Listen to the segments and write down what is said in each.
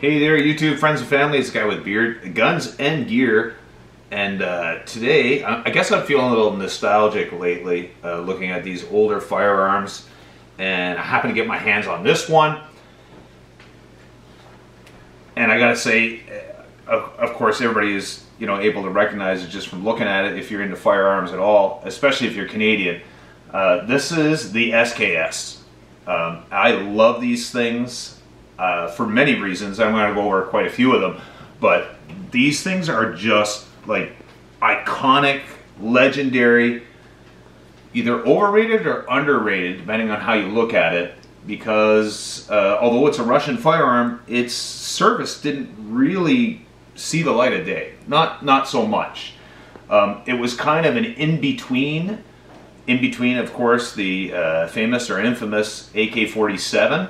Hey there, YouTube friends and family. It's a guy with beard, guns and gear, and today I guess I'm feeling a little nostalgic lately, looking at these older firearms, and I happen to get my hands on this one, and I gotta say, of course, everybody is able to recognize it just from looking at it if you're into firearms at all, especially if you're Canadian. This is the SKS. I love these things. For many reasons. I'm going to go over quite a few of them, but these things are just like iconic, legendary, either overrated or underrated depending on how you look at it, because although it's a Russian firearm, its service didn't really see the light of day. Not so much. It was kind of an in-between, of course, the famous or infamous AK-47,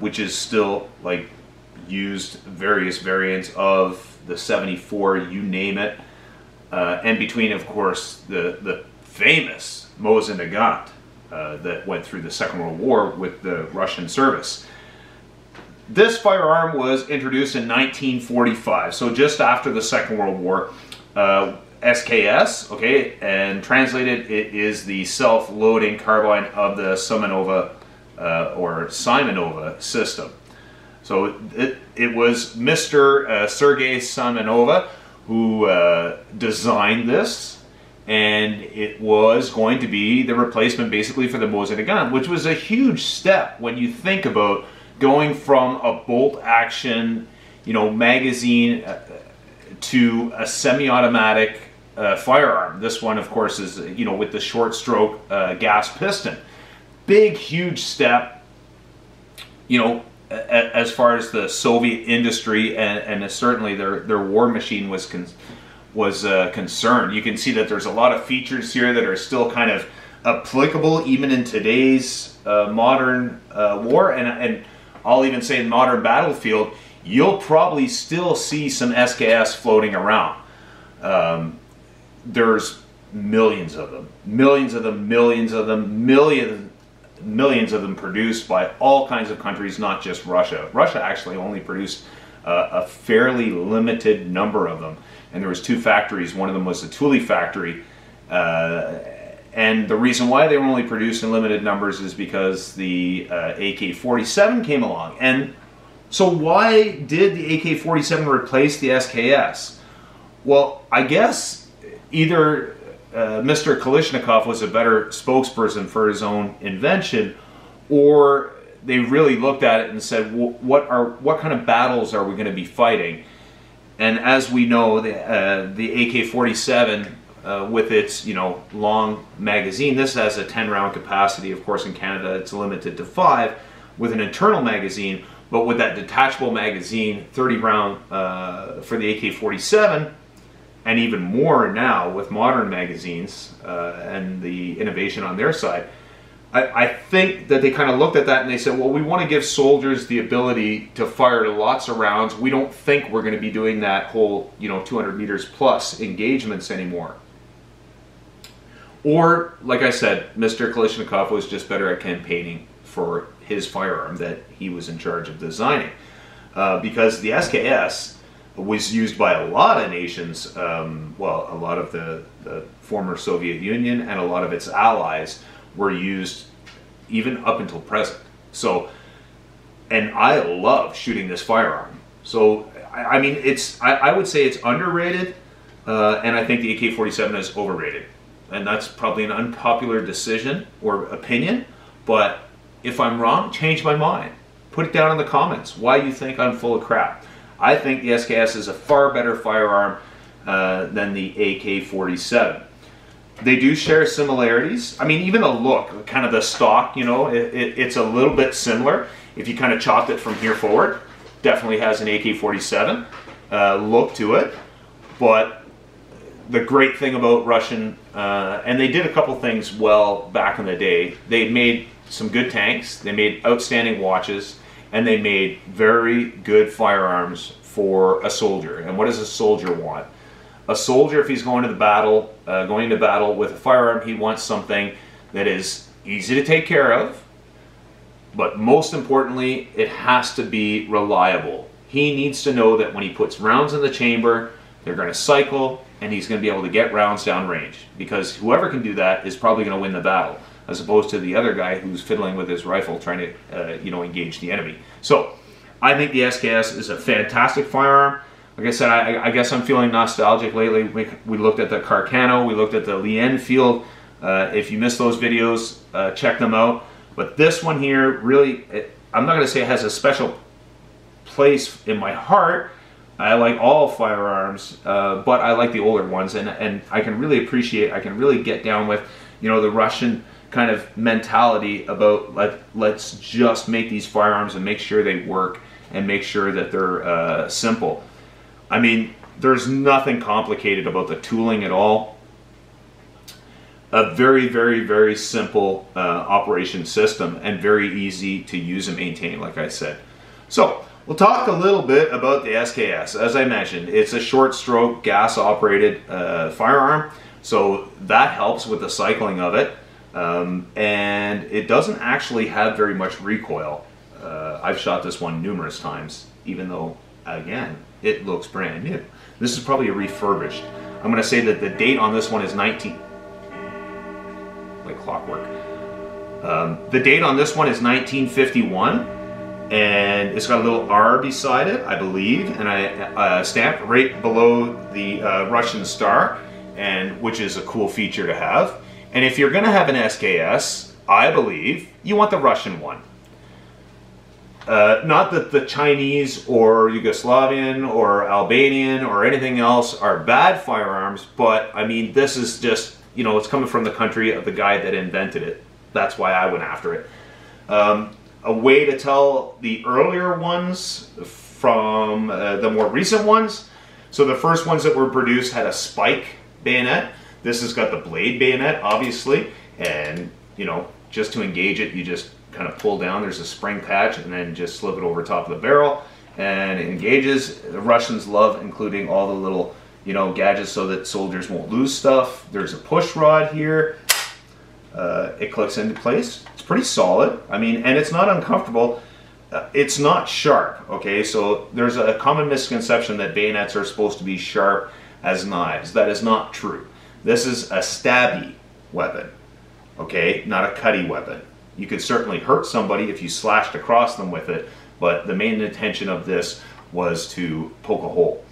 which is still like used, various variants of the 74, you name it, and between, of course, the famous Mosin Nagant that went through the Second World War with the Russian service. This firearm was introduced in 1945, so just after the Second World War. SKS, okay, and translated, it is the self-loading carbine of the Simonova or Simonova system. So it was Mr. Sergei Simonova who designed this, and it was going to be the replacement basically for the Mosin Nagant, which was a huge step when you think about going from a bolt action, magazine to a semi-automatic firearm. This one, of course, is with the short stroke gas piston. Big, huge step, as far as the Soviet industry and certainly their war machine was concerned. You can see that there's a lot of features here that are still kind of applicable even in today's modern war, and I'll even say in modern battlefield, you'll probably still see some SKS floating around. There's millions of them, millions of them produced by all kinds of countries, not just Russia. Russia actually only produced a fairly limited number of them, and there was two factories. One of them was the Tule factory, and the reason why they were only produced in limited numbers is because the AK-47 came along. And so why did the AK-47 replace the SKS? Well, I guess either Mr. Kalashnikov was a better spokesperson for his own invention, or they really looked at it and said, what kind of battles are we going to be fighting? And as we know, the AK-47 with its long magazine, this has a 10-round capacity. Of course, in Canada it's limited to 5 with an internal magazine, but with that detachable magazine, 30-round for the AK-47, and even more now with modern magazines and the innovation on their side, I think that they kind of looked at that and they said, well, we want to give soldiers the ability to fire lots of rounds. We don't think we're going to be doing that whole 200 meters plus engagements anymore. Or, like I said, Mr. Kalashnikov was just better at campaigning for his firearm that he was in charge of designing. Because the SKS was used by a lot of nations, well, a lot of the former Soviet Union and a lot of its allies were used even up until present. So, and I love shooting this firearm. So, I mean, I would say it's underrated, and I think the AK-47 is overrated. And that's probably an unpopular decision or opinion, but if I'm wrong, change my mind. Put it down in the comments why you think I'm full of crap. I think the SKS is a far better firearm than the AK-47. They do share similarities. I mean, even the look, kind of the stock, it's a little bit similar. If you kind of chopped it from here forward, definitely has an AK-47 look to it. But the great thing about Russian, and they did a couple things well back in the day. They made some good tanks, they made outstanding watches, and they made very good firearms for a soldier. And what does a soldier want? A soldier, if he's going to battle with a firearm, he wants something that is easy to take care of, but most importantly, it has to be reliable. He needs to know that when he puts rounds in the chamber, they're going to cycle, and he's going to be able to get rounds down range. Because whoever can do that is probably going to win the battle, as opposed to the other guy who's fiddling with his rifle trying to, engage the enemy. So, I think the SKS is a fantastic firearm. Like I said, I guess I'm feeling nostalgic lately. We looked at the Carcano, we looked at the Lien Field. If you missed those videos, check them out. But this one here, really, I'm not going to say it has a special place in my heart. I like all firearms, but I like the older ones, and I can really appreciate, I can really get down with, the Russian kind of mentality about let's just make these firearms and make sure they work and make sure that they're simple. I mean, there's nothing complicated about the tooling at all. A very, very, very simple operation system, and very easy to use and maintain, like I said. So, we'll talk a little bit about the SKS. As I mentioned, it's a short stroke gas operated firearm, so that helps with the cycling of it. And it doesn't actually have very much recoil. I've shot this one numerous times, even though, again, it looks brand new. This is probably a refurbished. I'm going to say that the date on this one is like clockwork. The date on this one is 1951, and it's got a little R beside it, I believe, and I stamped right below the Russian star, and which is a cool feature to have. And if you're going to have an SKS, I believe you want the Russian one. Not that the Chinese or Yugoslavian or Albanian or anything else are bad firearms, but I mean, this is just, it's coming from the country of the guy that invented it. That's why I went after it. A way to tell the earlier ones from the more recent ones. So the first ones that were produced had a spike bayonet. This has got the blade bayonet, obviously, and just to engage it, you just kind of pull down. There's a spring patch, and then just slip it over top of the barrel, and it engages. The Russians love including all the little, gadgets so that soldiers won't lose stuff. There's a push rod here. It clicks into place. It's pretty solid. I mean, and it's not uncomfortable. It's not sharp. Okay, so there's a common misconception that bayonets are supposed to be sharp as knives. That is not true. This is a stabby weapon, okay, not a cutty weapon. You could certainly hurt somebody if you slashed across them with it, but the main intention of this was to poke a hole.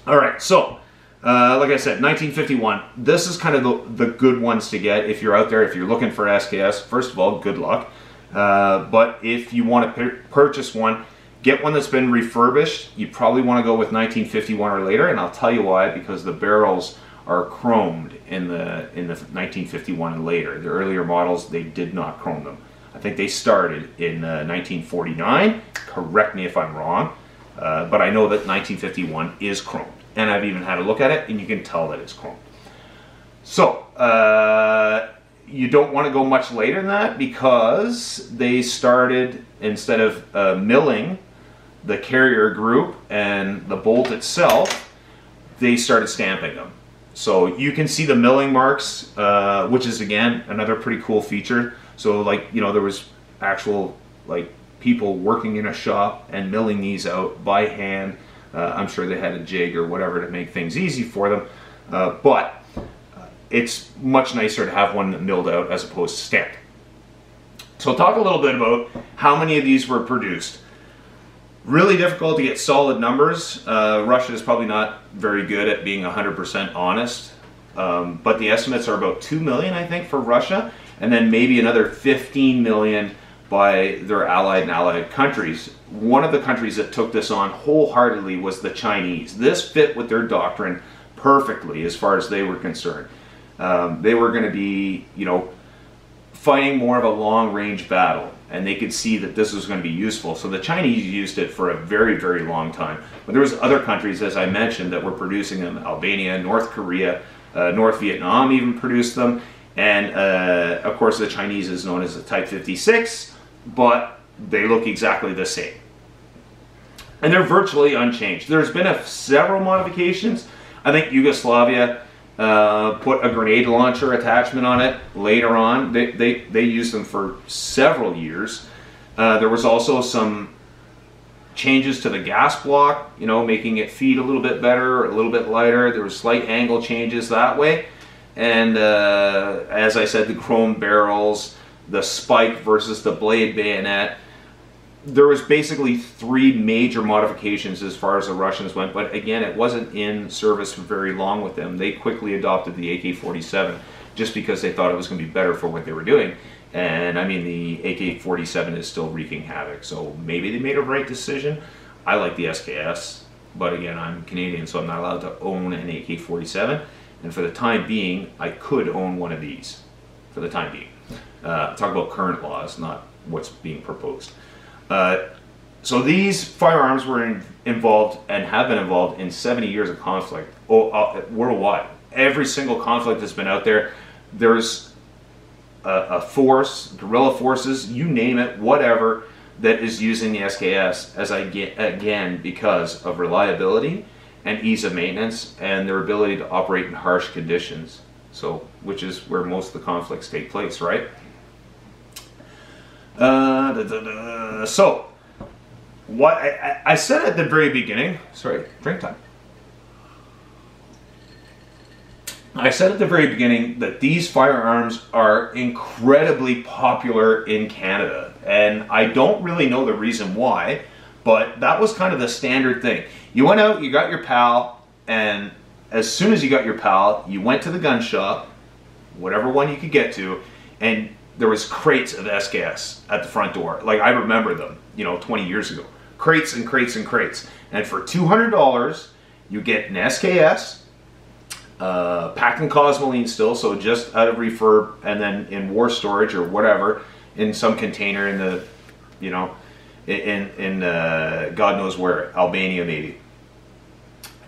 All right, so like I said, 1951. This is kind of the good ones to get if you're out there, if you're looking for SKS. First of all, good luck. But if you want to purchase one, get one that's been refurbished. You probably want to go with 1951 or later, and I'll tell you why, because the barrels are chromed in the 1951 and later. The earlier models, they did not chrome them. I think they started in 1949. Correct me if I'm wrong, but I know that 1951 is chromed, and I've even had a look at it, and you can tell that it's chromed. So you don't want to go much later than that, because they started, instead of milling the carrier group and the bolt itself, they started stamping them. So you can see the milling marks, which is, again, another pretty cool feature. So, like, there was actual, like, people working in a shop and milling these out by hand. I'm sure they had a jig or whatever to make things easy for them. But it's much nicer to have one milled out as opposed to stamped. So I'll talk a little bit about how many of these were produced. Really difficult to get solid numbers. Russia is probably not very good at being 100% honest, but the estimates are about 2 million, I think, for Russia, and then maybe another 15 million by their allied countries. One of the countries that took this on wholeheartedly was the Chinese. This fit with their doctrine perfectly as far as they were concerned. They were going to be, fighting more of a long-range battle, and they could see that this was going to be useful. So the Chinese used it for a very, very long time. But there was other countries, as I mentioned, that were producing them. Albania, North Korea, North Vietnam even produced them. And of course the Chinese is known as the Type 56, but they look exactly the same. And they're virtually unchanged. There's been several modifications. I think Yugoslavia put a grenade launcher attachment on it later on. They used them for several years. There was also some changes to the gas block, you know, making it feed a little bit better, a little bit lighter. There were slight angle changes that way. And as I said, the chrome barrels, the spike versus the blade bayonet. There was basically 3 major modifications as far as the Russians went, but again, it wasn't in service for very long with them. They quickly adopted the AK-47 just because they thought it was going to be better for what they were doing. And I mean, the AK-47 is still wreaking havoc, so maybe they made a right decision. I like the SKS, but again, I'm Canadian, so I'm not allowed to own an AK-47. And for the time being, I could own one of these, for the time being. Talk about current laws, not what's being proposed. So these firearms were involved and have been involved in 70 years of conflict worldwide. Every single conflict that's been out there, there's a force, guerrilla forces, you name it, whatever, that is using the SKS again because of reliability and ease of maintenance and their ability to operate in harsh conditions. So, which is where most of the conflicts take place, right? So, what I said at the very beginning, sorry, drink time. I said at the very beginning that these firearms are incredibly popular in Canada, and I don't really know the reason why, but that was kind of the standard thing. You went out, you got your PAL, and as soon as you got your PAL, you went to the gun shop, whatever one you could get to, and there was crates of SKS at the front door. Like, I remember them, you know, 20 years ago. Crates and crates and crates. And for $200, you get an SKS, packed in Cosmoline still, so just out of refurb, and then in war storage or whatever, in some container in the, you know, in God knows where, Albania maybe.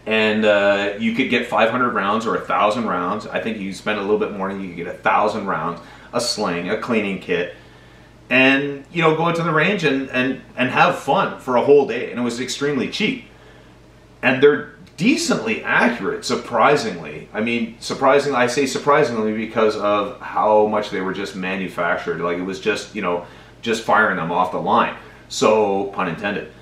And you could get 500 rounds or 1,000 rounds. I think you spend a little bit more and you could get 1,000 rounds, a sling, a cleaning kit, and, you know, go into the range and have fun for a whole day. And it was extremely cheap. And they're decently accurate, surprisingly. I mean, surprisingly, I say surprisingly because of how much they were just manufactured. Like, it was just, you know, just firing them off the line. So, pun intended.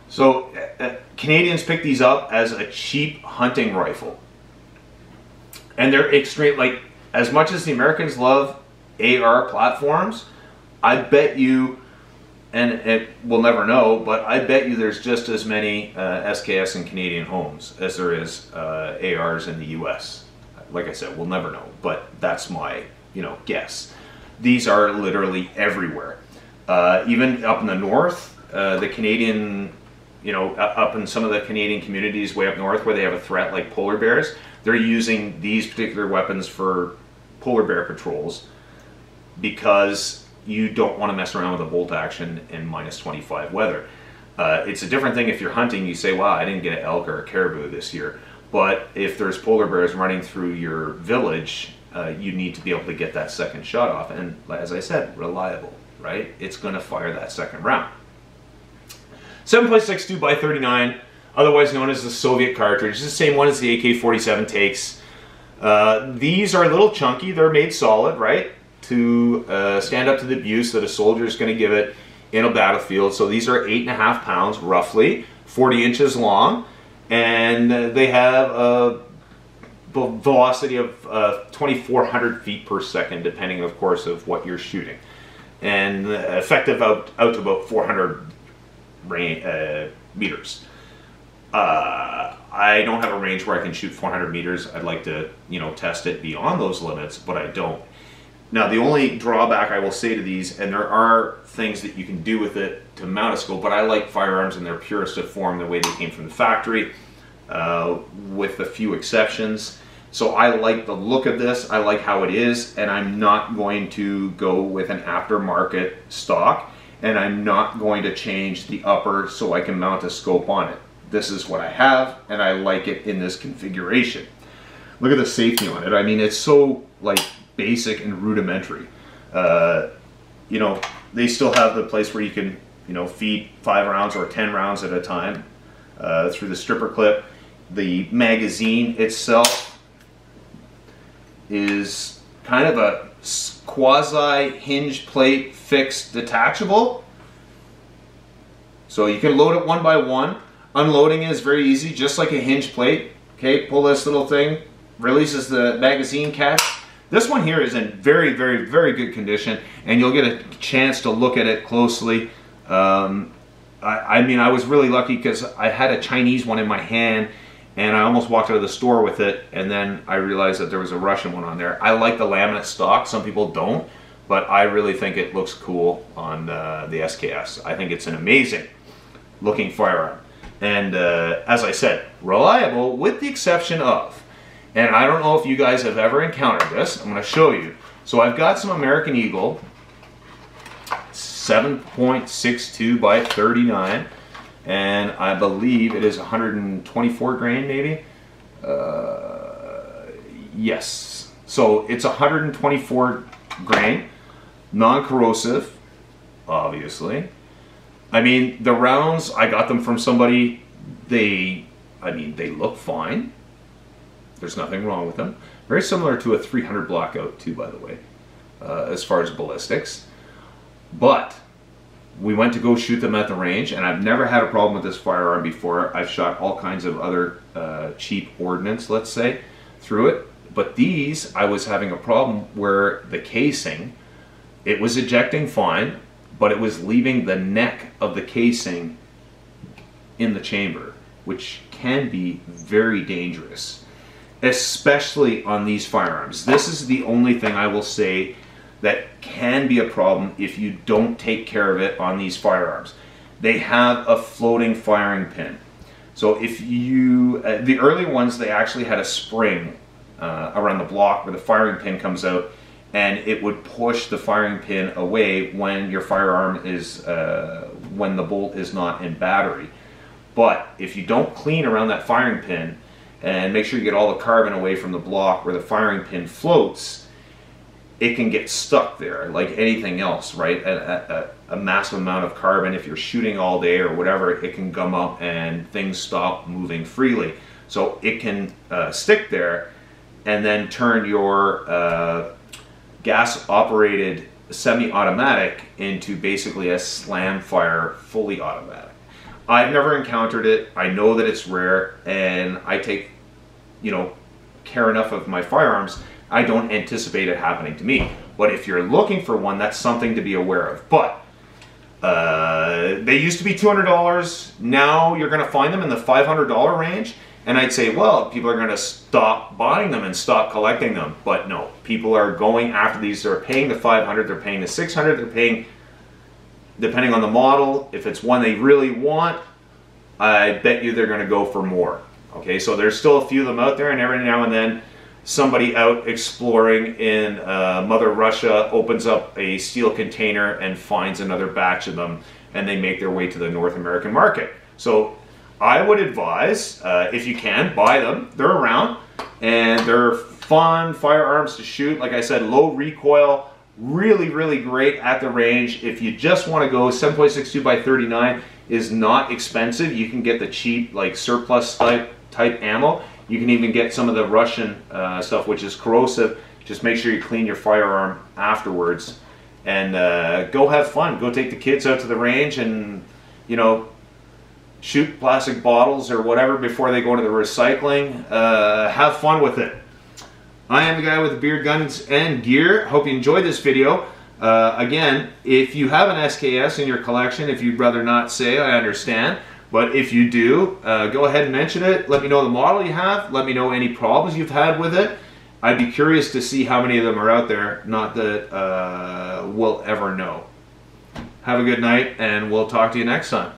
So, Canadians pick these up as a cheap hunting rifle. And they're extreme, like, as much as the Americans love AR platforms, I bet you, and we'll never know, but I bet you there's just as many SKS in Canadian homes as there is ARs in the US. Like I said, we'll never know, but that's my, you know, guess. These are literally everywhere. Even up in the north, the Canadian, you know, up in some of the Canadian communities way up north where they have a threat like polar bears, they're using these particular weapons for polar bear patrols because you don't want to mess around with a bolt action in -25 weather. It's a different thing if you're hunting, you say, wow, I didn't get an elk or a caribou this year. But if there's polar bears running through your village, you need to be able to get that second shot off. And as I said, reliable, right? It's going to fire that second round. 7.62 by 39, otherwise known as the Soviet cartridge. It's the same one as the AK-47 takes. These are a little chunky. They're made solid, right? To stand up to the abuse that a soldier is going to give it in a battlefield. So these are 8.5 pounds roughly, 40 inches long, and they have a velocity of 2,400 feet per second, depending, of course, of what you're shooting, and effective out to about 400 meters. I don't have a range where I can shoot 400 meters. I'd like to, you know, test it beyond those limits, but I don't. Now, the only drawback I will say to these, and there are things that you can do with it to mount a scope, but I like firearms in their purest of form, the way they came from the factory, with a few exceptions. So I like the look of this, I like how it is, and I'm not going to go with an aftermarket stock, and I'm not going to change the upper so I can mount a scope on it. This is what I have, and I like it in this configuration. Look at the safety on it. I mean, it's so, like, basic and rudimentary. You know, they still have the place where you can, you know, feed 5 rounds or 10 rounds at a time through the stripper clip. The magazine itself is kind of a quasi hinge plate fixed detachable. So you can load it one by one. Unloading is very easy, just like a hinge plate. Okay, pull this little thing, releases the magazine catch. This one here is in very, very, very good condition, and you'll get a chance to look at it closely. I mean, I was really lucky because I had a Chinese one in my hand, and I almost walked out of the store with it, and then I realized that there was a Russian one on there. I like the laminate stock. Some people don't, but I really think it looks cool on the SKS. I think it's an amazing looking firearm. And as I said, reliable with the exception of, and I don't know if you guys have ever encountered this, I'm going to show you. So I've got some American Eagle 7.62 by 39, and I believe it is 124 grain maybe. Yes, so it's 124 grain, non-corrosive, obviously. I mean, the rounds, I got them from somebody, they look fine. There's nothing wrong with them. Very similar to a 300 Blackout too, by the way, as far as ballistics. But we went to go shoot them at the range, and I've never had a problem with this firearm before. I've shot all kinds of other cheap ordnance, let's say, through it. But these, I was having a problem where the casing, it was ejecting fine, but it was leaving the neck of the casing in the chamber, which can be very dangerous, especially on these firearms. This is the only thing I will say that can be a problem if you don't take care of it on these firearms. They have a floating firing pin. So if you, the early ones, they actually had a spring around the block where the firing pin comes out, and it would push the firing pin away when your firearm is, when the bolt is not in battery. But if you don't clean around that firing pin and make sure you get all the carbon away from the block where the firing pin floats, it can get stuck there like anything else, right? A massive amount of carbon, if you're shooting all day or whatever, it can gum up and things stop moving freely. So it can stick there and then turn your gas-operated semi-automatic into basically a slam fire fully automatic. I've never encountered it. I know that it's rare, and I take, care enough of my firearms. I don't anticipate it happening to me. But if you're looking for one, that's something to be aware of. But they used to be $200. Now you're going to find them in the $500 range. And I'd say, well, people are going to stop buying them and stop collecting them. But no, people are going after these. They're paying the $500, they're paying the $600, they're paying, depending on the model, if it's one they really want, I bet you they're going to go for more. Okay, so there's still a few of them out there, and every now and then somebody out exploring in Mother Russia opens up a steel container and finds another batch of them, and they make their way to the North American market. So I would advise, if you can, buy them. They're around, and they're fun firearms to shoot. Like I said, low recoil, really, really great at the range. If you just want to go, 7.62 by 39 is not expensive. You can get the cheap, like surplus type ammo. You can even get some of the Russian stuff, which is corrosive. Just make sure you clean your firearm afterwards, and go have fun. Go take the kids out to the range and, shoot plastic bottles or whatever before they go into the recycling. Have fun with it. I am the guy with the beard, guns, and gear. Hope you enjoyed this video. Again, if you have an SKS in your collection, if you'd rather not say, I understand. But if you do, go ahead and mention it. Let me know the model you have. Let me know any problems you've had with it. I'd be curious to see how many of them are out there. Not that we'll ever know. Have a good night, and we'll talk to you next time.